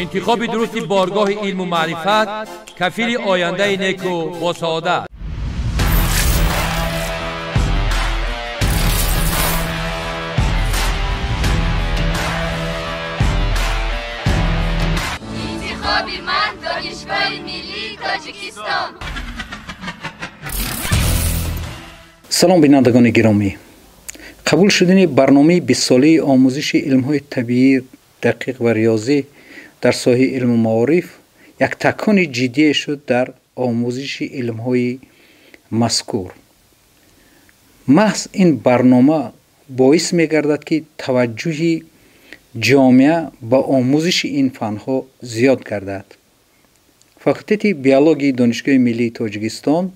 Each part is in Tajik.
انتخاب درست بارگاه علم و معرفت کفیل آینده نیک و با سعادت. انتخاب من دانشگاه ملی تاجیکستان. سلام بینندگان گرامی، قبول شدن برنامه 20 ساله آموزش علم‌های طبیعی دقیق و ریاضی در ساحه علم و معارف یک تکان جدی شد در آموزش علم‌های مذکور. محض این برنامه باعث می‌گردد که توجه جامعه با آموزش این فن‌ها زیاد گردد. فاکولته بیولوژی دانشگاه ملی تاجیکستان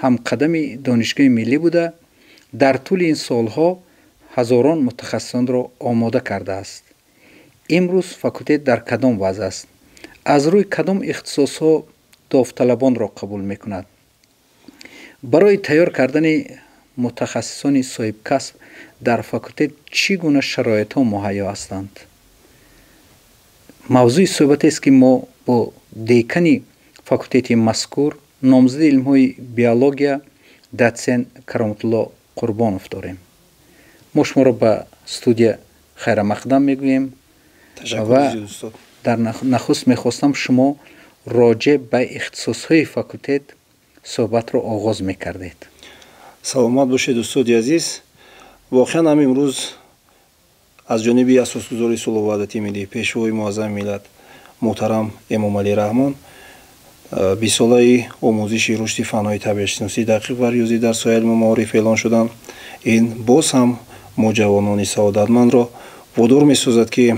هم قدم دانشگاه ملی بوده در طول این سالها هزاران متخصصان را آماده کرده است. امروز فاکولته در کدام وضع است؟ از روی کدام اختصاص‌ها داوطلبان را قبول می‌کند؟ برای تیار کردن متخصصان صاحب کسب در فاکولته چگونه شرایط‌ها مهیا هستند؟ موضوع صحبت است که ما با دیکن فاکولته مذکور نامزد علم‌های بیولوژی دوچنت کرامت الله قربانوف داریم. ما شما را به استودیو خیر مقدم میگوییم و در نخست میخواستم شما راجع به اختصاص‌های فاکولته صحبت را آغاز میکردید. سلامت باشید استاد عزیز. واقعا هم امروز از جانب اساسگزار صلح و وحدت ملی پیشوای معظم ملت محترم امام علی رحمان 20 ساله آموزش رشد فن‌های طبیعی شناسی دقیق و ریاضی در ساحه علم و معارف اعلان شدند. این باز هم ما جوانان سعادتمند را وادار می‌سازد که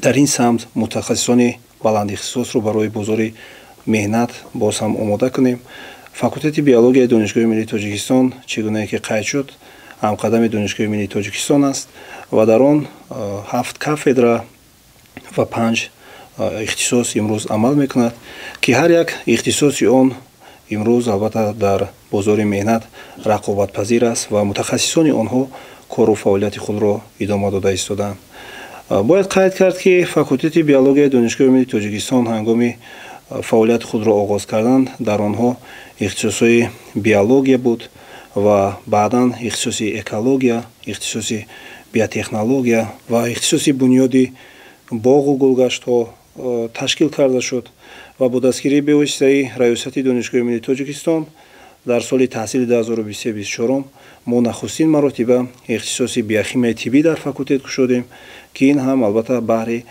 در این سمت متخصصان بلند اختصاص را برای بازار مهنت باز هم آماده کنیم. فاکولته بیولوژی دانشگاه ملی تاجیکستان چگونه که قید شد هم قدم دانشگاه ملی تاجیکستان است و در آن 7 کافدرا و 5 اختصاص امروز عمل میکند که هر یک اختصاصی آن امروز البته در بازار مهنت رقابت پذیر است و متخصصان آنها کار و فعالیت خود را ادامه داده ایستادند. باید قید کرد که فاکولته بیولوژی دانشگاه ملی تاجیکستان هنگام فعالیت خود را آغاز کردند در آنها اختصاص بیولوژی بود و بعدا اختصاص اکولوژی، اختصاص بیوتکنولوژی و اختصاص بنیادی باغ و گلگشت‌ها تشکیل کرده شد و با دستگیری به واسطه ریاست دانشگاه ملی تاجیکستان در سال تحصیل 2023-24 ما نخستین مراتب اختصاص بیوشیمی طبی در فاکولته گشودیم که این هم البته بهره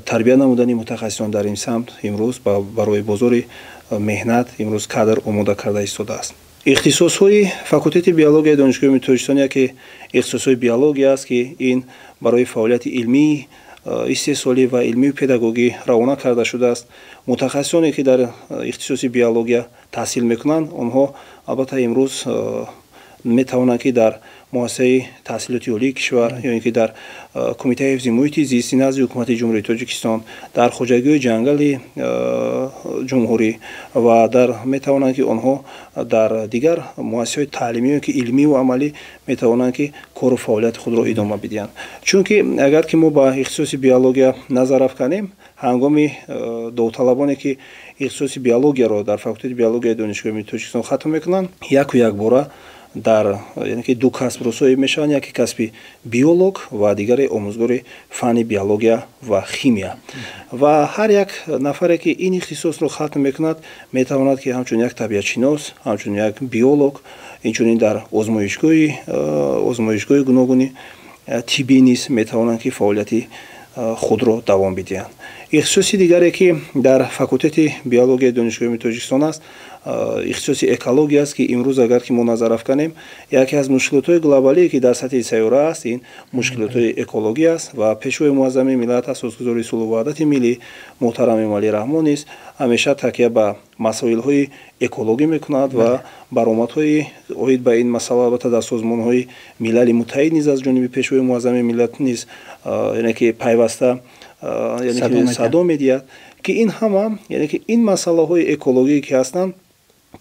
تربیت نمودن متخصصان در این سمت امروز برای بازار مهنت امروز کادر آماده کرده ایستاده است. اختصاص‌های فاکولته بیولوژی دانشگاه ملی تاجیکستان که اختصاص بیولوژی است که این برای فعالیت علمی استحصالی و علمی و پداگوژی روانه کرده شده است. متخصصانی که در اختصاص بیولوژی تحصیل میکنند آنها البته امروز میتوانند که در مؤسسه تحصیلات عالی کشور یا اینکه در کمیته حفظ محیط زیستی نزد حکومت جمهوری تاجیکستان در خواجگی جنگل جمهوری و در میتوانند که آنها در دیگر مؤسسات تعلیمی که علمی و عملی میتوانند که کار و فعالیت خود را ادامه بدهند. چون که اگر که ما با اختصاص بیولوژی نظر افکنیم هنگام داوطلبانی که اختصاص بیولوژی را در فاکولته بیولوژی دانشگاه ملی تاجیکستان ختم میکنند یک باره در یعنی که دو کسب را صاحب میشن، یکی کسب بیولوژ و دیگری آموزگار فن بیولوژی و شیمیا و هر یک نفری که این اختصاص را ختم میکند میتواند که همچون یک طبیعت شناس، همچون یک بیولوژ، اینچنین در آزمایشگاه گوناگون طبی نیز میتوانند که فعالیت خود را دوام بدهند. اختصاص دیگری که در فاکولته بیولوژی دانشگاه ملی تاجیکستان است اختصاص اکولوژی است که امروز اگر که ما نظر افکنیم یکی از مشکلات‌های گلوبالی که در سطح سیاره است این مشکلات اکولوژی است و پیشوای معظم ملت اساسگزار صلح و وحدت ملی محترم امام علی رحمان است همیشه تکیه به مسائل‌های اکولوژی می‌کند و برآمدهای عاید به این مسئله البته در سازمان‌های ملل متحد نیز از جانب پیشوای معظم ملت نیز یعنی که پیوسته یعنی که صدا می‌دهد که این همه یعنی که این مسائل‌های اکولوژی که هستند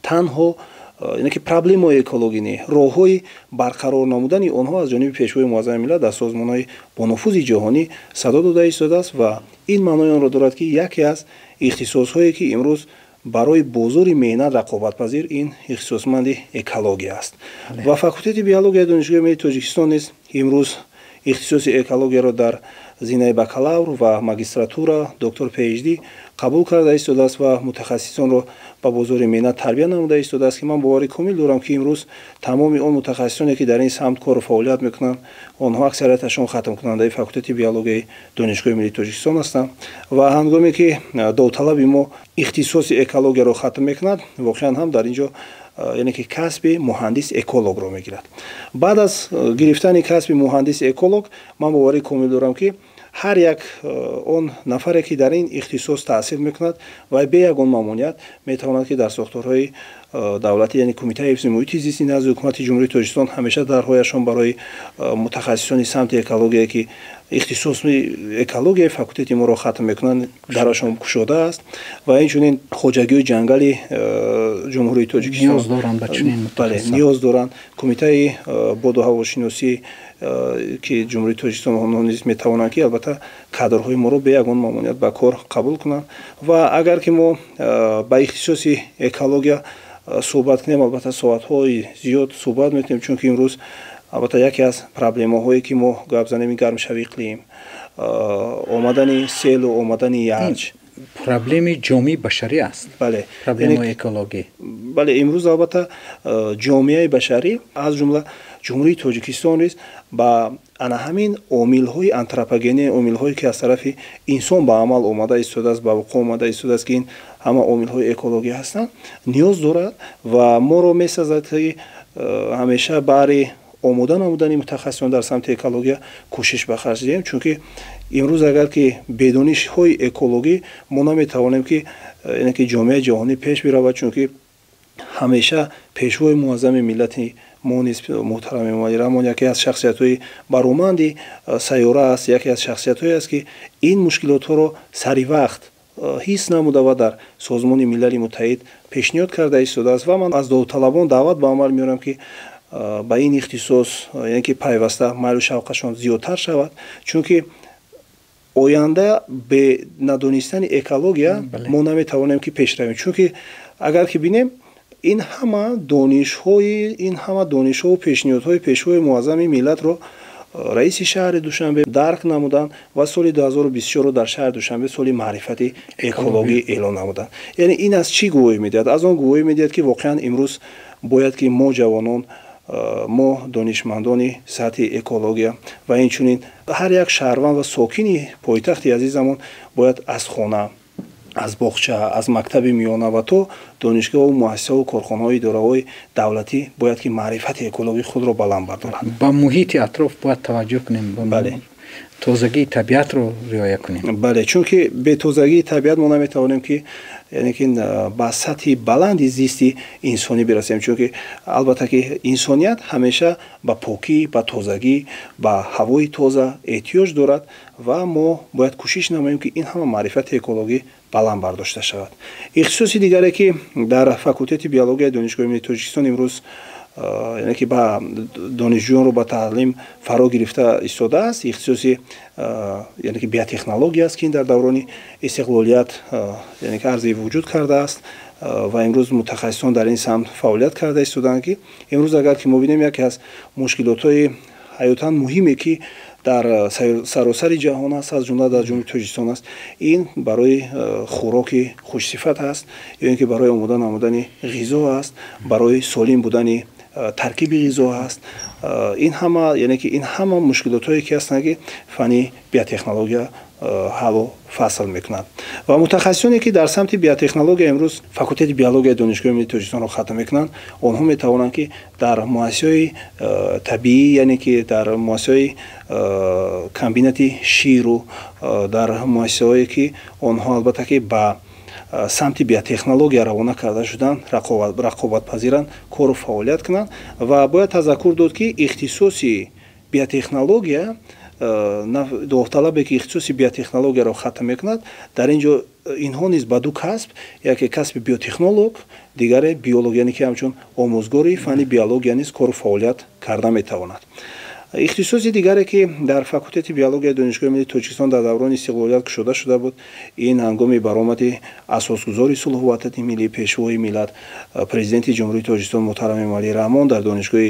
تنها یعنی که проблемаи экологии роҳҳои барқарор намудани онҳо аз ҷониби пешвои муаззами миллат дар созмонҳои бонуфузи ҷоҳонӣ садо дода истодааст ва ин маънои онро дорад ки яке аз ихтисосҳое ки имрӯз барои бозори меҳнат рақобатпазир ин ихтисосманди экология аст ва факултети биологияи донишгоҳи миллии тоҷикистон низ имрӯз ихтисоси экологияро дар зинаи бакалавр ва магистратура доктор PhD қабул карда истодааст ва мутахассисонро ба бозори меҳнат тарбия намуда истодааст ки ман бовари комил дорам ки имрӯз тамоми он мутахассисоне ки дар ин самт кору фаъолият мекунанд онҳо аксарияташон хатмкунандаи факултети биологияи донишгоҳи миллии тоҷикистон ҳастанд ва ҳангоме ки довталаби мо ихтисоси экологияро хатм мекунад воқеан ҳам дар ин ҷо яъне ки касби муҳандис экологро мегирад. Баъд аз гирифтани касби муҳандис эколог ман бовари комил дорам ки ҳар як он нафаре ки дар ин ихтисос таъсил мекунад ва бе ягон маъмуният метавонад ки дар сохторҳои давлатӣ яъне кумитаи ҳифзи муҳити зисти назди ҳукумати ҷумҳурии тоҷикистон ҳамеша дарҳояшон барои мутахассисони самти экология ки ихтисоси экологияи факултети моро хатм мекунанд дарашон кушода аст ва инчунин хоҷагиёи ҷангали ҷумҳурии тоҷикистон ниёз доранд кумитаи боду ҳавошиносӣ ки ҷумҳурии тоҷикистон онҳо низ метавонанд ки албатта кадрҳои моро бе ягон маъмуният ба кор қабул кунанд ва агар ки мо ба ихтисоси экология суҳбат кунем албатта соатҳои зиёд суҳбат метавонем чунки имрӯз албатта яке аз проблемаҳое ки мо гап занем гармшавии иқлим омадани селу омадани яж проблеми ҷомеаи башарӣ аст. Бале, проблемаи экологӣ. Бале, имрӯз албатта ҷомеаи башарӣ аз ҷумла ҷумҳурии тоҷикистон низ ба ана ҳамин омилҳои антропогенӣ омилҳое ки аз тарафи инсон ба амал омада истодааст ба вуқӯъ омада истодааст ки ин ҳама омилҳои экологӣ ҳастанд ниёз дорад ва моро месазад ки ҳамеша баъри омода намудани мутахассисон дар самти экология кӯшиш ба харҷ диҳем чунки имрӯз агар ки бедонишҳои экологӣ мо наметавонем ки яъне ки ҷомеаи ҷаҳонӣ пеш биравад чунки ҳамеша пешвои муаззами миллати мо низ муҳтарам Эмомалӣ Раҳмон яке аз шахсиятҳои бароманди сайёра аст яке аз шахсиятҳое аст ки ин мушкилотҳоро сари вақт ҳис намуда ва дар созмони милали муттаҳид пешниҳод карда истодааст ва ман аз довталабон даъват ба амал меорам ки ба ин ихтисос яъне ки пайваста майлу шавқашон зиёдтар шавад чунки оянда бе надонистани экология мо наметавонем ки пеш равем чунки агар ки бинем ин ҳама донишҳову пешниҳодҳои пешвои муаззами миллатро раиси шаҳри Душанбе дарк намуданд ва соли 2024 дар шаҳри Душанбе соли маърифати экологӣ эълон намуданд. Яъне ин аз чӣ гувоҳӣ медиҳад? Аз он гувоҳӣ медиҳад ки воқеан имрӯз бояд ки мо ҷавонон мо донишмандони сатҳи экология ва инчунин ҳар як шаҳрванд ва сокини пойтахти азизамон бояд аз хона аз боғча аз мактаби миёна ва то донишгоҳу муассисаҳу корхонаҳои идораҳои давлатӣ бояд ки маърифати экологии худро баланд бардоранд. Ба муҳити атроф бояд таваҷҷӯҳ кунем. Бале. Тозагии табиатро риоя кунем. Бале, чунки бе тозагии табиат мо наметавонем ки яъне ки ба сатҳи баланди зисти инсонӣ бирасем чунки албатта ки инсоният ҳамеша ба покӣ ба тозагӣ ба ҳавои тоза эҳтиёҷ дорад ва мо бояд кӯшиш намоем ки ин ҳама маърифати экологӣ баланд бардошта шавад. Ихтисоси дигаре ки дар факултети биологияи донишгоҳи миллии тоҷикистон имрӯз яъне ки ба донишҷӯёнро ба таълим фаро гирифта истодааст ихтисоси яъне ки биотехнология аст ки ин дар даврони истиқлолият яъне ки арзи вуҷуд кардааст ва имрӯз мутахассисон дар ин самт фаъолият карда истодаанд ки имрӯз агар ки мо бинем яке аз мушкилотҳои ҳаётан муҳиме ки дар саросари ҷаҳон аст аз ҷумла дар ҷумҳурии тоҷикистон аст ин барои хӯроки хушсифат аст ё ин ки барои омода намудани ғизо аст барои солим будани таркиби ғизо аст ин ҳама яъне ки ин ҳама мушкилотҳое ки ҳастанд ки фанни биотехнология ҳаллу фасл мекунад ва мутахассисоне ки дар самти биотехнология имрӯз факултети биологияи донишгоҳи миллии тоҷикистонро хатм мекунанд онҳо метавонанд ки дар муассисаҳои табиӣ яъне ки дар муассисаҳои комбинати ширу дар муассисаҳое ки онҳо албатта ки ба самти биотехнология равона карда шуданд рақобатпазиранд кору фаъолият кунанд ва бояд тазаккур дод ки ихтисоси биотехнология довталабе ки ихтисоси биотехнологияро хатм мекунад дар ин ҷо اینها نیز با دو کسب، یکی کسب بیوتکنولوگ، دیگری بیولوگ، یعنی که همچون آموزگاری فنی بیولوژی نیز کار و فعالیت کرده میتواند. اختصاصی دیگری که در فاکولته بیولوژی دانشگاه ملی تاجیکستان در دوران استقلالیت کشیده شده بود، این هنگام برآمد اساسگذار صلح و وحدت ملی پیشوای ملت پرزیدنت جمهوری تاجیکستان محترم امامعلی رحمان در دانشگاه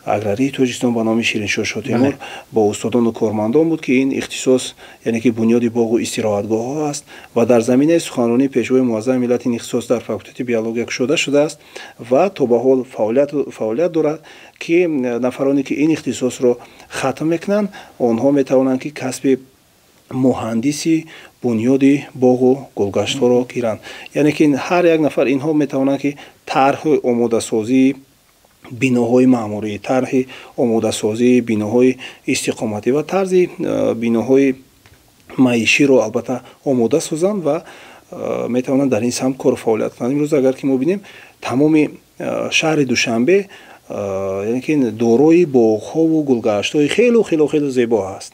اگراری تاجیکستان به نام شیرینشاه شاه تیمور با استادان و کارمندان بود که این اختصاص یعنی که بنیاد باغ و استراحتگاه ها است و در زمینه سخنرانی پیشوای معظم ملت این اختصاص در فاکولته بیولوژی کشیده شده است و تا به حال فعالیت دارد که نفرانی که این اختصاص را ختم میکنند آنها میتوانند که کسب مهندسی بنیاد باغ و گلگشت ها را گیرند. یعنی که هر یک نفر اینها میتوانند که طرح آماده سازی بیناهای معماری، طرح آماده سازی بیناهای استقامتی و طرز بیناهای معیشی را البته آماده سازند و میتوانند در این سمت کار فعالیت کنند. امروز اگر که ما بینیم تمام شهر دوشنبه یعنی که دارای باغ‌ها و گلگشت‌های خیلی زیبا است.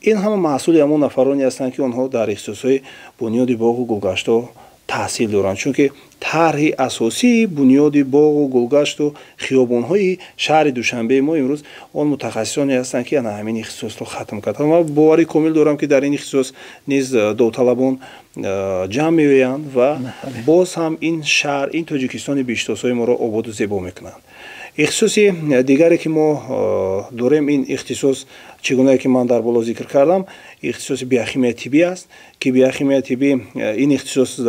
این همه محصول همون نفرانی هستند که آنها در اختصاص‌های بنیاد باغ و گلگشت‌ها تحصیل دارند، چون که طرح اساسی بنیاد باغ و گلگشت و خیابان‌های شهر دوشنبه ما امروز آن متخصصانی هستند که همین اختصاص رو ختم کردند. ما باوری کامل دارم که در این اختصاص نیز داوطلبان جمع می‌آیند و باز هم این شهر این تاجیکستان بیشتاسای ما را آباد و زیبا می‌کنند. اختصاص دیگری که ما داریم این اختصاص چگونه که من در بالا ذکر کردم اختصاص بیوشیمی طبی است که بیوشیمی طبی این اختصاص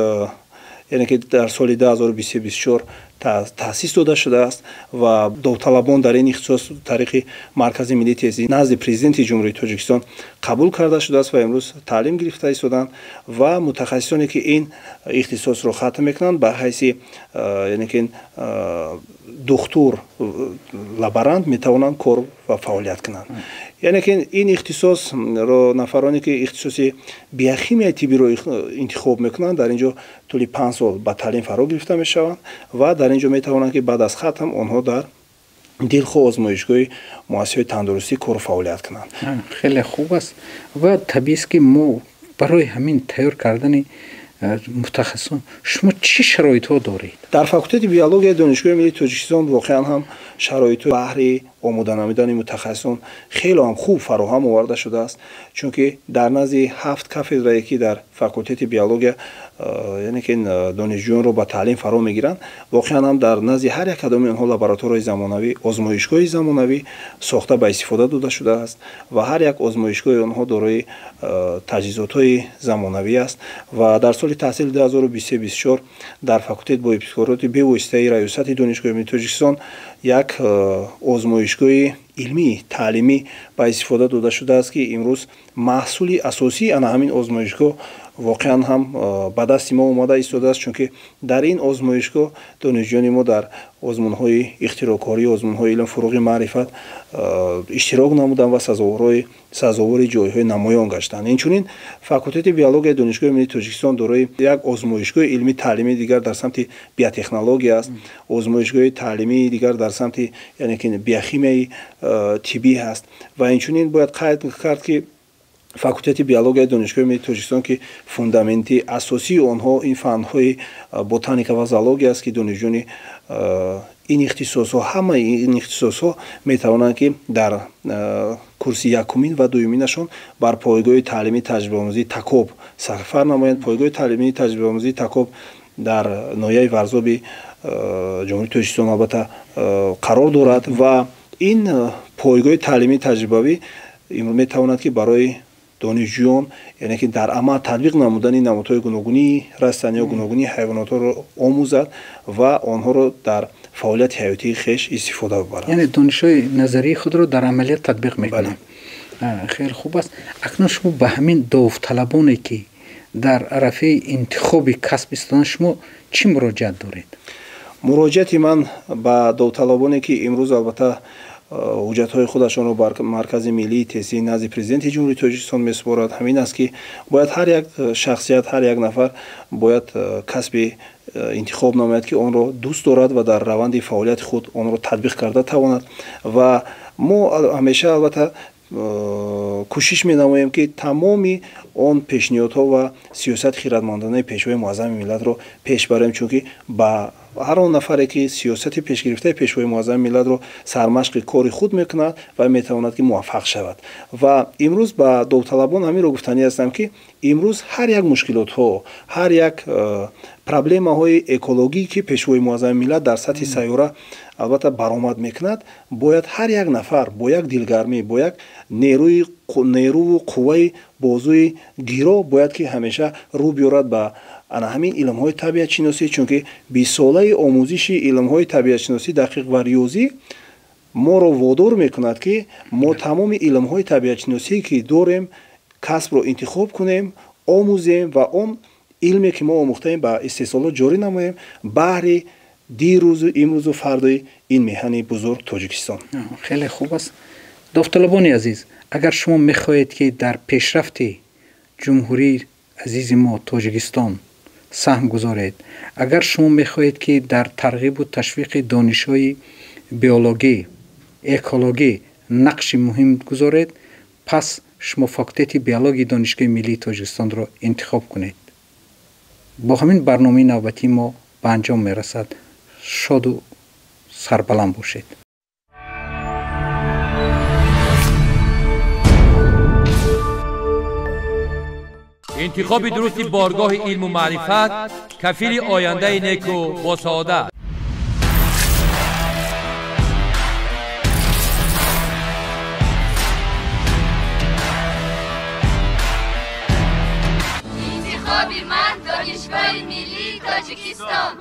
یعنی که در سال 2024 تأسیس داده شده است و داوطلبان در این اختصاص طریق مرکز ملی تحصیل نزد پرزیدنت جمهوری تاجیکستان قبول کرده شده است و امروز تعلیم گرفته ایستادند و متخصصانی که این اختصاص را ختم میکنند به حیث یعنی که دکتر لابرانت میتوانند کار و فعالیت کنند. یعنی که این اختصاص را نفرانی که اختصاص بیوشیمی طبی را انتخاب میکنند در اینجا طول 5 سال با تعلیم فرا گرفته میشوند و در اینجا میتوانند که بعد از ختم آنها در دلخواه آزمایشگاه مؤسسه تندرستی کار و فعالیت کنند. خیلی خوب است و طبیعی است که ما برای همین تیار کردن متخصصان شما چه شرایط ها دارید؟ در فاکولته بیولوژی دانشگاه ملی تاجیکستان واقعا هم شرایط بهره آماده نمودن متخصصان خیلی هم خوب فراهم آورده شده است، چون که در نزد 7 کافدرایی که در فاکولته بیولوژی یعنی که دانشجویان رو با تعلیم فرا میگیرند واقعا هم در نزد هر یک کدام آنها لابراتوارهای زمانوی آزمایشگاه زمانوی ساخته به استفاده داده شده است و هر یک آزمایشگاه آنها دارای تجهیزات‌های زمانوی است و در سال تحصیل 2023-24 در فاکولته با ابتکارات به واسطه ریاست دانشگاه ملی تاجیکستان یک آزمایشگاه علمی تعلیمی با استفاده داده شده است که امروز محصول اساسی آن همین آزمایشگاه واقعا هم به دست ما اومده ایستاده است، چون که در این آزمایشگاه دانشجویان ما در آزمون‌های اختراعکاری آزمون‌های علم فروغ معرفت اشتراک نمودند و سزاوار جایهای نمایان گشتند. اینچنین فاکولته بیولوژی دانشگاه ملی تاجیکستان دارای یک آزمایشگاه علمی تعلیمی دیگر در سمت بیوتکنولوژی است، آزمایشگاه تعلیمی دیگر در سمت یعنی که بیوشیمی طبی است و اینچنین باید قید کرد که فاکولته بیولوژی دانشگاه ملی تاجیکستان که فوندامنتی اساسی آنها این فن‌های بوتانیکا و زوولوژی است که دانشجویان این اختصاص‌ها همه این اختصاص‌ها می‌توانند که در کورس یکمین و دومینشون بر پایگاه تعلیمی تجربه‌آموزی تکوب سفر نمایند. پایگاه تعلیمی تجربه‌آموزی تکوب در ناحیه ورزاب جمهوری تاجیکستان البته قرار دارد و این پایگاه تعلیمی تجربه‌ای می‌تواند که برای دانشجویان یعنی که در عمل تطبیق نمودن نمادهای گوناگونی رستنی یا گوناگونی حیوانات را آموزد و آنها را در فعالیت حیاتی خویش استفاده ببرند. یعنی دانش‌های نظری خود را در عملیات تطبیق می‌کنند. خیلی خوب است. اکنون شما به همین داوطلبانی که در عرصه انتخاب کسب ایستادن شما چی مراجعت دارید؟ مراجعت من به داوطلبانی که امروز البته حجت‌های خودشان را بر مرکز ملی تحصیل نزد پرزیدنت جمهوری تاجیکستان می‌سپارد همین است که باید هر یک شخصیت هر یک نفر باید کسب انتخاب نماید که آن را دوست دارد و در روند فعالیت خود آن را تطبیق کرده تواند و ما همیشه البته кӯшиш менамоем ки тамоми он пешниҳодҳо ва сиёсати хиратманданаи пешвои муаззами миллатро пеш барем, чунки ба ҳар он нафаре ки сиёсати пешгирифтаи пешвои муаззами миллатро сармашқи кори худ мекунад ва метавонад ки муваффақ шавад. ва имрӯз ба довталабон ҳаминро гуфтанӣ ҳастам ки имрӯз ҳар як мушкилотҳо, ҳар як проблемаҳои экологӣ ки пешвои муаззами миллат дар сатҳи сайёра албатта баромад мекунад, бояд ҳар як нафар бо як дилгармӣ, бо як нерӯву қувваи бозӯи гиро бояд ки ҳамеша рӯ биёрад ба ана ҳамин илмҳои табиатшиносӣ, чунки бисолаи омӯзиши илмҳои табиатшиносӣ дақиқ ва риёзӣ моро водор мекунад ки мо тамоми илмҳои табиатшиносие ки дорем касбро интихоб кунем, омӯзем ва он илме ки мо омӯхтаем ба истеҳсолот ҷорӣ намоем баҳри дирӯзу имрӯзу фардои ин меҳани бузург Тоҷикистон. хеле хуб аст. довталабони азиз, агар шумо мехоҳед ки дар пешрафти ҷумҳурии азизи мо Тоҷикистон саҳм гузоред, агар шумо мехоҳед ки дар тарғибу ташвиқи донишҳои биологӣ, экологӣ нақши муҳим гузоред, пас шумо факултети биологии донишгоҳи миллии Тоҷикистонро интихоб кунед. бо ҳамин барномаи навбатӣ мо ба анҷом мерасад. шоду сарбаланд бошед. интихоби дурусти боргоҳи илму маърифат кафили ояндаи неку бо саодат. интихоби ман донишгоҳи миллии Тоҷикистон.